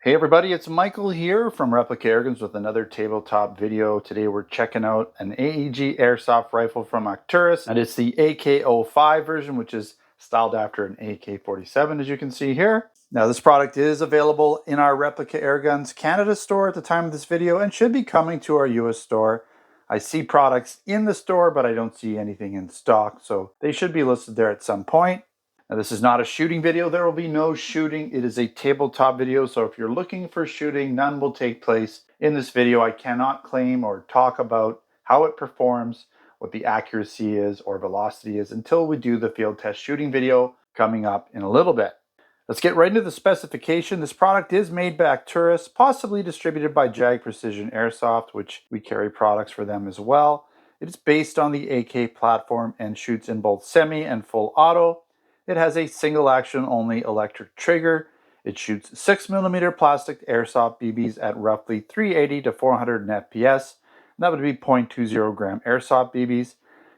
Hey everybody, it's Michael here from Replica Airguns with another tabletop video. Today we're checking out an AEG Airsoft rifle from Acturus, and it's the AK05 version, which is styled after an AK-47, as you can see here. Now this product is available in our Replica Airguns Canada store at the time of this video and should be coming to our US store. I see products in the store, but I don't see anything in stock, so they should be listed there at some point. Now this is not a shooting video. There will be no shooting. It is a tabletop video, so if you're looking for shooting, none will take place in this video. I cannot claim or talk about how it performs, what the accuracy is or velocity is until we do the field test shooting video coming up in a little bit. Let's get right into the specification. This product is made by Acturus, possibly distributed by Jag Precision Airsoft, which we carry products for them as well. It is based on the AK platform and shoots in both semi and full auto. It has a single action only electric trigger. It shoots 6mm plastic airsoft BBs at roughly 380 to 400 FPS. That would be 0.20 gram airsoft BBs.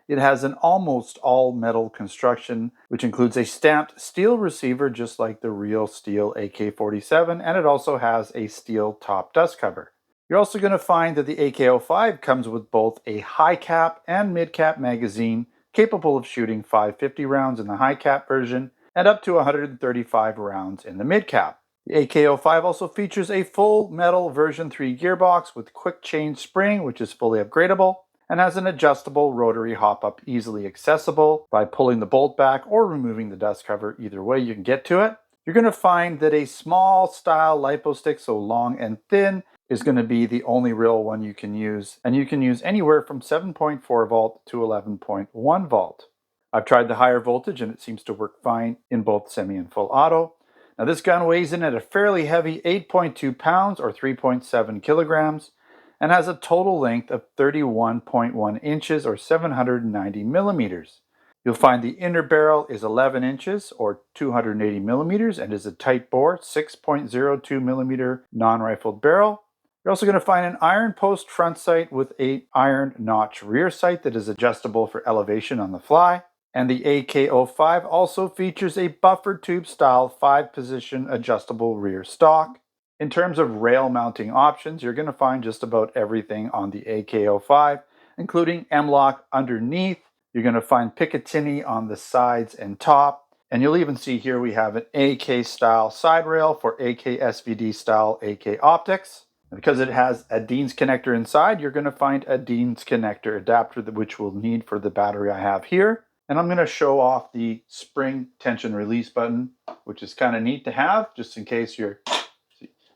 It has an almost all metal construction, which includes a stamped steel receiver just like the real steel AK-47, and it also has a steel top dust cover. You're also going to find that the AK05 comes with both a high cap and mid cap magazine, capable of shooting 550 rounds in the high cap version and up to 135 rounds in the mid cap. The AK05 also features a full metal version 3 gearbox with quick change spring, which is fully upgradable, and has an adjustable rotary hop-up easily accessible by pulling the bolt back or removing the dust cover. Either way you can get to it. You're going to find that a small style lipo stick, so long and thin, is going to be the only real one you can use, and you can use anywhere from 7.4 volt to 11.1 volt. I've tried the higher voltage and it seems to work fine in both semi and full auto. Now this gun weighs in at a fairly heavy 8.2 pounds or 3.7 kilograms and has a total length of 31.1 inches or 790 millimeters. You'll find the inner barrel is 11 inches or 280 millimeters and is a tight bore 6.02 millimeter non-rifled barrel. You're also going to find an iron post front sight with an iron notch rear sight that is adjustable for elevation on the fly. And the AK05 also features a buffer tube style 5-position adjustable rear stock. In terms of rail mounting options, you're going to find just about everything on the AK05, including M-LOK underneath. You're going to find Picatinny on the sides and top. And you'll even see here we have an AK style side rail for AK SVD style AK optics. And because it has a Dean's connector inside, you're going to find a Dean's connector adapter which we'll need for the battery I have here. And I'm going to show off the spring tension release button, which is kind of neat to have just in case your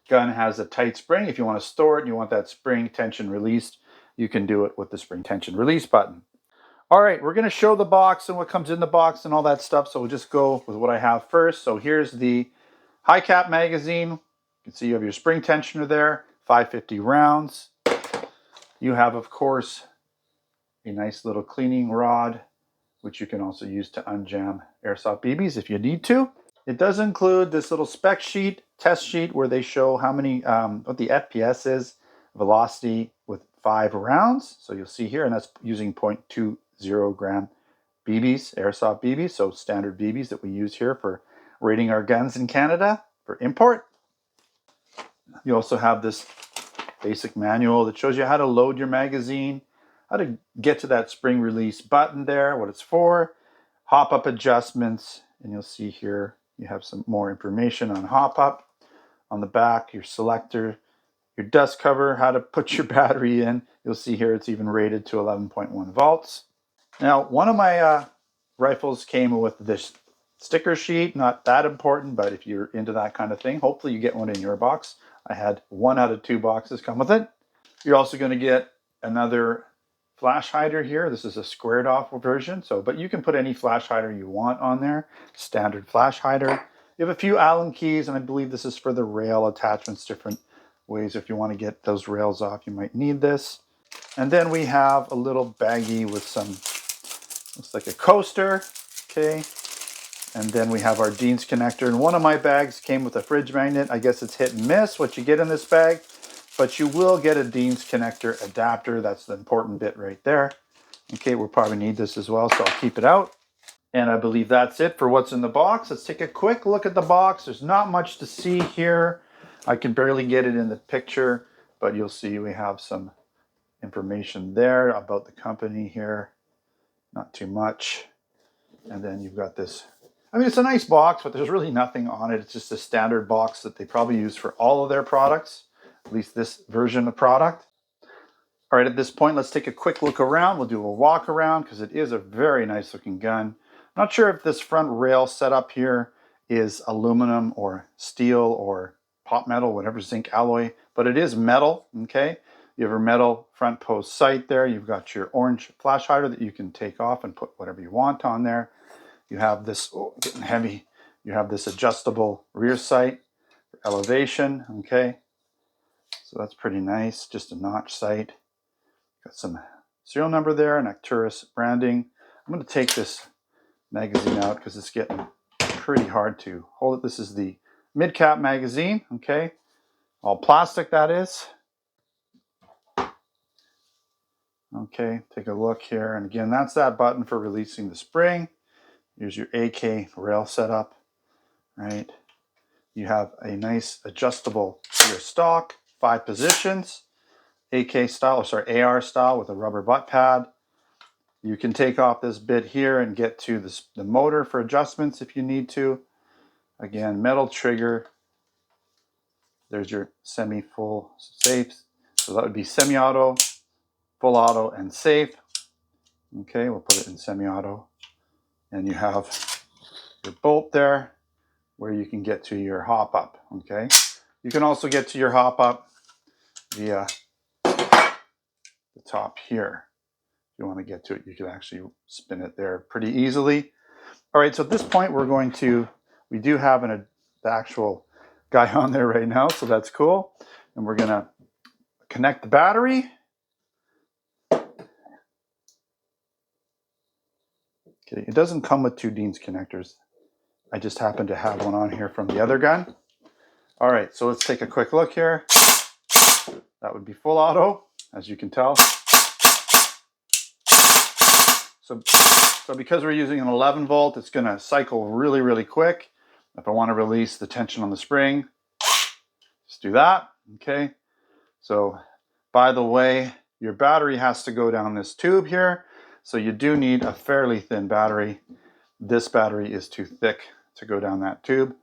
gun has a tight spring. If you want to store it and you want that spring tension released, you can do it with the spring tension release button. All right, we're going to show the box and what comes in the box and all that stuff. So we'll just go with what I have first. So here's the high cap magazine. You can see you have your spring tensioner there, 550 rounds. You have, of course, a nice little cleaning rod, which you can also use to unjam airsoft BBs if you need to. It does include this little spec sheet, test sheet, where they show how many, what the FPS is, velocity with 5 rounds. So you'll see here, and that's using 0.20 gram BBs, airsoft BBs, so standard BBs that we use here for rating our guns in Canada for import. You also have this basic manual that shows you how to load your magazine, how to get to that spring release button there, what it's for, hop-up adjustments, and you'll see here you have some more information on hop-up. On the back, your selector, your dust cover, how to put your battery in. You'll see here it's even rated to 11.1 volts. Now, one of my rifles came with this sticker sheet, not that important, but if you're into that kind of thing, hopefully you get one in your box. I had 1 out of 2 boxes come with it. You're also going to get another flash hider here. This is a squared off version, but you can put any flash hider you want on there. Standard flash hider. You have a few Allen keys, and I believe this is for the rail attachments, different ways. If you want to get those rails off, you might need this. And then we have a little baggie with some, looks like a coaster, okay. And then we have our Dean's connector. And one of my bags came with a fridge magnet. I guess it's hit and miss what you get in this bag. But you will get a Dean's connector adapter. That's the important bit right there. Okay, we'll probably need this as well, so I'll keep it out. And I believe that's it for what's in the box. Let's take a quick look at the box. There's not much to see here. I can barely get it in the picture, but you'll see we have some information there about the company here. Not too much. And then you've got this. I mean, it's a nice box, but there's really nothing on it. It's just a standard box that they probably use for all of their products, at least this version of product. All right, at this point, let's take a quick look around. We'll do a walk around because it is a very nice looking gun. Not sure if this front rail setup here is aluminum or steel or pot metal, whatever, zinc alloy, but it is metal, okay? You have a metal front post sight there. You've got your orange flash hider that you can take off and put whatever you want on there. You have this, oh, getting heavy. You have this adjustable rear sight for elevation, okay? So that's pretty nice, just a notch sight. Got some serial number there and Acturus branding. I'm going to take this magazine out because it's getting pretty hard to hold it. This is the mid-cap magazine, okay? All plastic, that is. Okay, take a look here. And again, that's that button for releasing the spring. Here's your AK rail setup, right? You have a nice adjustable rear stock, 5 positions. AK style, or sorry, AR style with a rubber butt pad. You can take off this bit here and get to the motor for adjustments if you need to. Again, metal trigger. There's your semi-full safe. So that would be semi-auto, full auto, and safe. Okay, we'll put it in semi-auto. And you have your bolt there where you can get to your hop up. Okay, you can also get to your hop up via the top here. If you want to get to it, you can actually spin it there pretty easily. All right, so at this point we do have the actual guy on there right now, so that's cool. And we're gonna connect the battery. Okay, it doesn't come with 2 Dean's connectors. I just happen to have one on here from the other gun. All right, so let's take a quick look here. That would be full auto, as you can tell. So because we're using an 11 volt, it's going to cycle really, really quick. If I want to release the tension on the spring, just do that, okay? So, by the way, your battery has to go down this tube here. So you do need a fairly thin battery. This battery is too thick to go down that tube.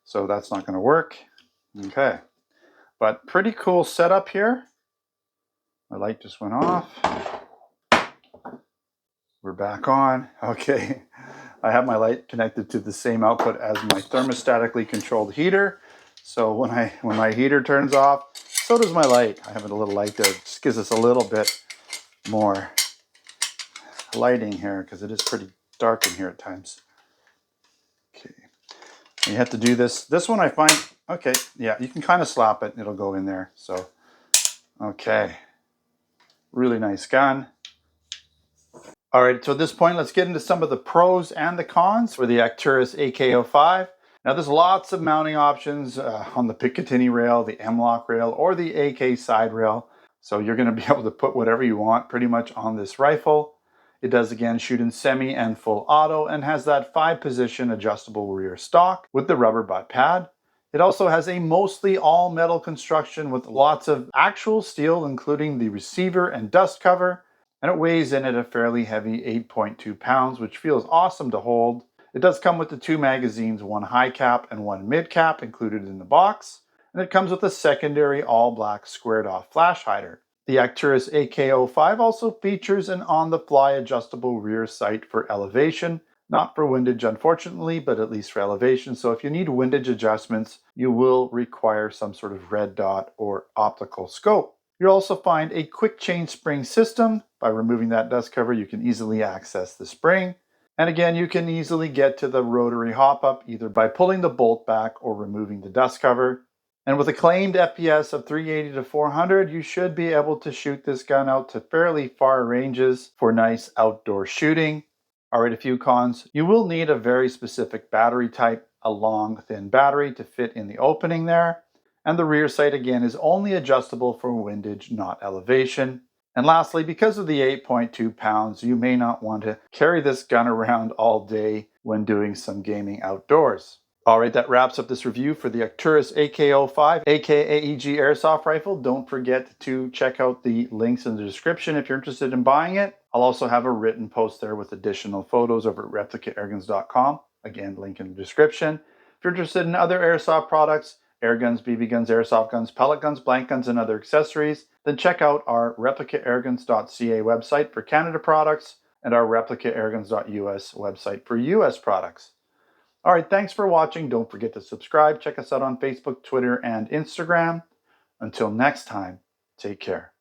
So that's not going to work. Okay. But pretty cool setup here. My light just went off. We're back on. Okay. I have my light connected to the same output as my thermostatically controlled heater. So when my heater turns off, so does my light. I have a little light there. It just gives us a little bit more lighting here because it is pretty dark in here at times. Okay. You have to do this. This one I find, okay, yeah, you can kind of slap it and it'll go in there. So, okay. Really nice gun. All right, so at this point, let's get into some of the pros and the cons for the Acturus AK05. Now, there's lots of mounting options on the Picatinny rail, the M-LOK rail, or the AK side rail. So you're going to be able to put whatever you want pretty much on this rifle. It does, again, shoot in semi and full auto and has that 5-position adjustable rear stock with the rubber butt pad. It also has a mostly all metal construction with lots of actual steel, including the receiver and dust cover. And it weighs in at a fairly heavy 8.2 pounds, which feels awesome to hold. It does come with the 2 magazines, one high cap and one mid cap included in the box. And it comes with a secondary all black squared off flash hider. The Acturus AK05 also features an on-the-fly adjustable rear sight for elevation. Not for windage, unfortunately, but at least for elevation. So if you need windage adjustments, you will require some sort of red dot or optical scope. You'll also find a quick change spring system. By removing that dust cover, you can easily access the spring. And again, you can easily get to the rotary hop-up either by pulling the bolt back or removing the dust cover. And with a claimed FPS of 380 to 400, you should be able to shoot this gun out to fairly far ranges for nice outdoor shooting. All right, a few cons. You will need a very specific battery type, a long, thin battery to fit in the opening there. And the rear sight, again, is only adjustable for windage, not elevation. And lastly, because of the 8.2 pounds, you may not want to carry this gun around all day when doing some gaming outdoors. Alright, that wraps up this review for the Acturus AK05 AK AEG Airsoft Rifle. Don't forget to check out the links in the description if you're interested in buying it. I'll also have a written post there with additional photos over at replicateairguns.com. Again, link in the description. If you're interested in other airsoft products, air guns, BB guns, airsoft guns, pellet guns, blank guns, and other accessories, then check out our replicateairguns.ca website for Canada products and our replicateairguns.us website for US products. All right, thanks for watching. Don't forget to subscribe. Check us out on Facebook, Twitter, and Instagram. Until next time, take care.